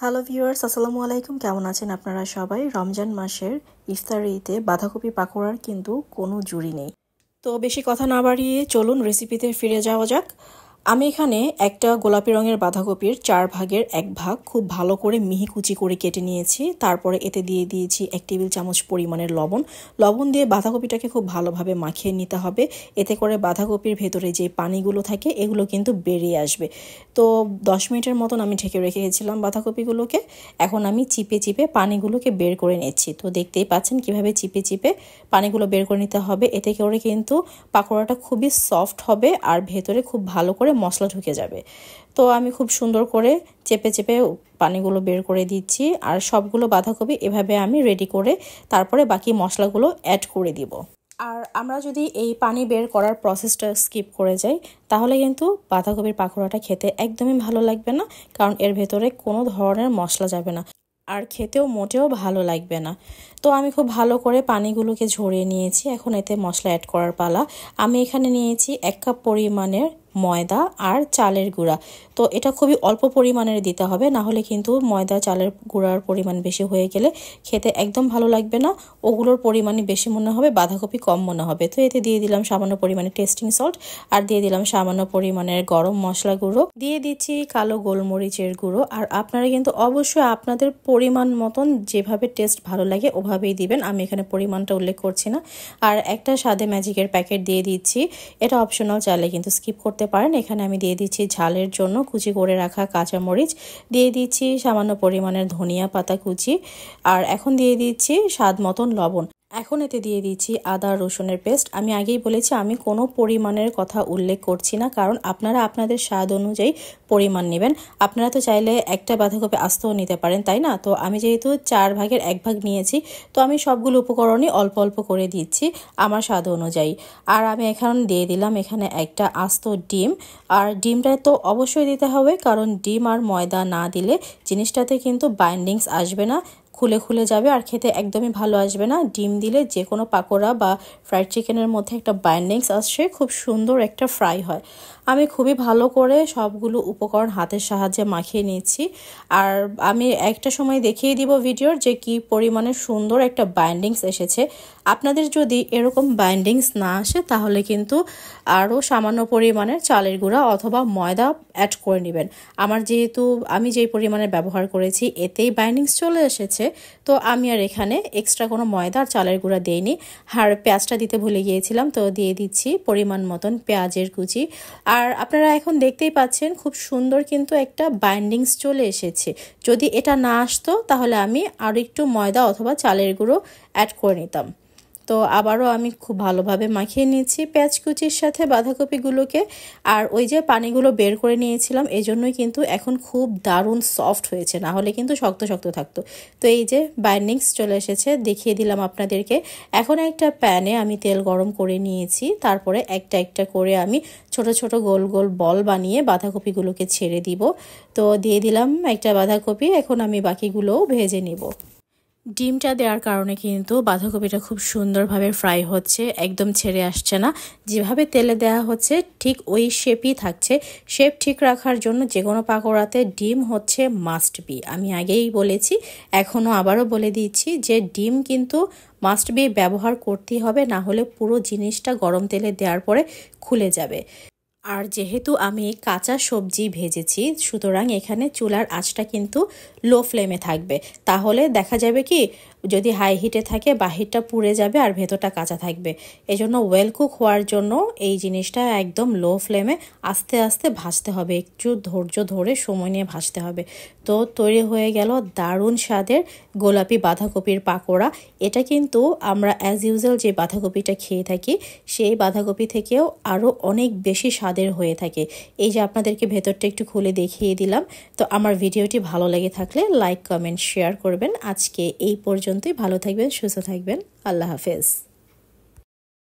Hello viewers, আসসালামু আলাইকুম। কেমন আছেন আপনারা সবাই? রমজান মাসের ইফতারিতে বাঁধাকপি পাকোড়ার কিন্তু কোনো জুড়ি নেই। তো বেশি কথা না বাড়িয়ে চলুন রেসিপিতে ফিরে যাওয়া যাক। আমি এখানে একটা গোলাপি রঙের বাঁধাকপির 4 ভাগের 1 ভাগ খুব ভালো করে মিহি কুচি করে কেটে নিয়েছি। তারপরে এতে দিয়ে দিয়েছি 1 টেবিল চামচ পরিমাণের লবণ দিয়ে বাঁধাকপিটাকে খুব ভালোভাবে মাখিয়ে নিতে হবে। এতে করে বাঁধাকপির ভেতরে যে পানিগুলো থাকে এগুলো কিন্তু বেরিয়ে আসবে। তো 10 মিনিটের মতন আমি ঢেকে রেখে গেছিলাম বাঁধাকপিগুলোকে। এখন আমি চিপে চিপে পানিগুলোকে বের করে নিচ্ছি। তো দেখতেই পাচ্ছেন কিভাবে চিপে চিপে পানিগুলো বের করে নিতে হবে। এতে করে কিন্তু পাকোড়াটা খুবই সফট হবে আর ভেতরে খুব ভালো করে মশলা ঢুকে যাবে। তো আমি খুব সুন্দর করে চেপে চেপে পানিগুলো বের করে দিচ্ছি আর সবগুলো বাঁধাকপি এভাবে আমি রেডি করে তারপরে বাকি মশলাগুলো অ্যাড করে দিব। আর আমরা যদি এই পানি বের করার প্রসেসটা স্কিপ করে যাই তাহলে কিন্তু বাঁধাকপির পাকোড়াটা খেতে একদমই ভালো লাগবে না, কারণ এর ভেতরে কোনো ধরনের মশলা যাবে না আর খেতেও মোটেও ভালো লাগবে না। তো আমি খুব ভালো করে পানিগুলোকে ঝরিয়ে নিয়েছি। এখন এতে মশলা অ্যাড করার পালা। আমি এখানে নিয়েছি 1 কাপ পরিমাণের ময়দা আর চালের গুঁড়া। তো এটা খুবই অল্প পরিমাণের দিতে হবে, না হলে কিন্তু ময়দা চালের গুঁড়ার পরিমাণ বেশি হয়ে গেলে খেতে একদম ভালো লাগবে না। ওগুলোর পরিমাণই বেশি মনে হবে, বাঁধাকপি কম মনে হবে। তো এতে দিয়ে দিলাম সামান্য পরিমাণে টেস্টিং সল্ট আর দিয়ে দিলাম সামান্য পরিমাণের গরম মশলা গুঁড়ো, দিয়ে দিচ্ছি কালো গোলমরিচের গুঁড়ো। আর আপনারা কিন্তু অবশ্যই আপনাদের পরিমাণ মতন যেভাবে টেস্ট ভালো লাগে ওভাবেই দিবেন, আমি এখানে পরিমাণটা উল্লেখ করছি না। আর একটা স্বাদে ম্যাজিকের প্যাকেট দিয়ে দিচ্ছি, এটা অপশনাল, চাইলে কিন্তু স্কিপ করতে পারেন। এখানে আমি দিয়ে দিচ্ছি ঝালের জন্য কুচি করে রাখা কাঁচামরিচ, দিয়ে দিচ্ছি সামান্য পরিমাণের ধনিয়া পাতা কুচি, আর এখন দিয়ে দিচ্ছি স্বাদ মতন লবণ। এখন এতে দিয়ে দিচ্ছি আদা রসুনের পেস্ট। আমি আগেই বলেছি আমি কোনো পরিমাণের কথা উল্লেখ করছি না, কারণ আপনারা আপনাদের স্বাদ অনুযায়ী পরিমাণ নেবেন। আপনারা তো চাইলে একটা বাঁধাকপি আস্তেও নিতে পারেন, তাই না? তো আমি যেহেতু 4 ভাগের 1 ভাগ নিয়েছি, তো আমি সবগুলো উপকরণই অল্প অল্প করে দিচ্ছি আমার স্বাদ অনুযায়ী। আর আমি এখন দিয়ে দিলাম এখানে একটা আস্ত ডিম। আর ডিমটা তো অবশ্যই দিতে হবে, কারণ ডিম আর ময়দা না দিলে জিনিসটাতে কিন্তু বাইন্ডিংস আসবে না, খুলে খুলে যাবে আর খেতে একদমই ভালো আসবে না। ডিম দিলে যে কোনো পাকোড়া বা ফ্রাইড চিকেনের মধ্যে একটা বাইন্ডিংস আসছে, খুব সুন্দর একটা ফ্রাই হয়। আমি খুবই ভালো করে সবগুলো উপকরণ হাতের সাহায্যে মাখিয়ে নিয়েছি। আর আমি একটা সময় দেখিয়ে দিব ভিডিওর যে কি পরিমাণে সুন্দর একটা বাইন্ডিংস এসেছে। আপনাদের যদি এরকম বাইন্ডিংস না আসে তাহলে কিন্তু আরও সামান্য পরিমাণের চালের গুঁড়া অথবা ময়দা অ্যাড করে নেবেন। আমার যেহেতু আমি যেই পরিমাণে ব্যবহার করেছি এতেই বাইন্ডিংস চলে এসেছে, তো আমি আর এখানে এক্সট্রা কোনো ময়দা আর চালের গুঁড়া দিইনি। আর পেঁয়াজটা দিতে ভুলে গিয়েছিলাম, তো দিয়ে দিচ্ছি পরিমাণ মতন পেঁয়াজের কুচি। আর আপনারা এখন দেখতেই পাচ্ছেন খুব সুন্দর কিন্তু একটা বাইন্ডিংস চলে এসেছে। যদি এটা না আসতো তাহলে আমি আর একটু ময়দা অথবা চালের গুঁড়ো অ্যাড করে নিতাম। তো আবারও আমি খুব ভালোভাবে মাখিয়ে নিয়েছি পেঁয়াজ কুচির সাথে বাঁধাকপিগুলোকে। আর ওই যে পানিগুলো বের করে নিয়েছিলাম এই জন্যই কিন্তু এখন খুব দারুণ সফট হয়েছে, না হলে কিন্তু শক্ত শক্ত থাকতো। তো এই যে বাইন্ডিংস চলে এসেছে, দেখিয়ে দিলাম আপনাদেরকে। এখন একটা প্যানে আমি তেল গরম করে নিয়েছি, তারপরে একটা একটা করে আমি ছোট ছোট গোল গোল বল বানিয়ে বাঁধাকপিগুলোকে ছেড়ে দিব। তো দিয়ে দিলাম একটা বাঁধাকপি, এখন আমি বাকিগুলোও ভেজে নিব। ডিমটা দেওয়ার কারণে কিন্তু বাঁধাকপিটা খুব সুন্দরভাবে ফ্রাই হচ্ছে, একদম ছেড়ে আসছে না। যেভাবে তেলে দেওয়া হচ্ছে ঠিক ওই শেপই থাকছে। শেপ ঠিক রাখার জন্য যে কোনো পাকোড়াতে ডিম হচ্ছে মাস্ট বি। আমি আগেই বলেছি, এখনও আবারও বলে দিচ্ছি যে ডিম কিন্তু মাস্ট বি ব্যবহার করতেই হবে, না হলে পুরো জিনিসটা গরম তেলে দেওয়ার পরে খুলে যাবে। আর যেহেতু আমি কাঁচা সবজি ভেজেছি, সুতরাং এখানে চুলার আঁচটা কিন্তু লো ফ্লেমে থাকবে। তাহলে দেখা যাবে কি, যদি হাই হিটে থাকে বাহিরটা পুড়ে যাবে আর ভেতরটা কাঁচা থাকবে। এজন্য ওয়েল কুক হওয়ার জন্য এই জিনিসটা একদম লো ফ্লেমে আস্তে আস্তে ভাজতে হবে, একটু ধৈর্য ধরে সময় নিয়ে ভাজতে হবে। তো তৈরি হয়ে গেল দারুণ স্বাদের গোলাপি বাঁধাকপির পাকোড়া। এটা কিন্তু আমরা অ্যাজ ইউজুয়াল যে বাঁধাকপিটা খেয়ে থাকি সেই বাঁধাকপি থেকেও আরও অনেক বেশি স্বাদের হয়ে থাকে। এই যে আপনাদেরকে ভেতরটা একটু খুলে দেখিয়ে দিলাম। তো আমার ভিডিওটি ভালো লেগে থাকলে লাইক কমেন্ট শেয়ার করবেন। আজকে এই পর্যন্তই। ভালো থাকবেন, সুস্থ থাকবেন। আল্লাহ হাফেজ।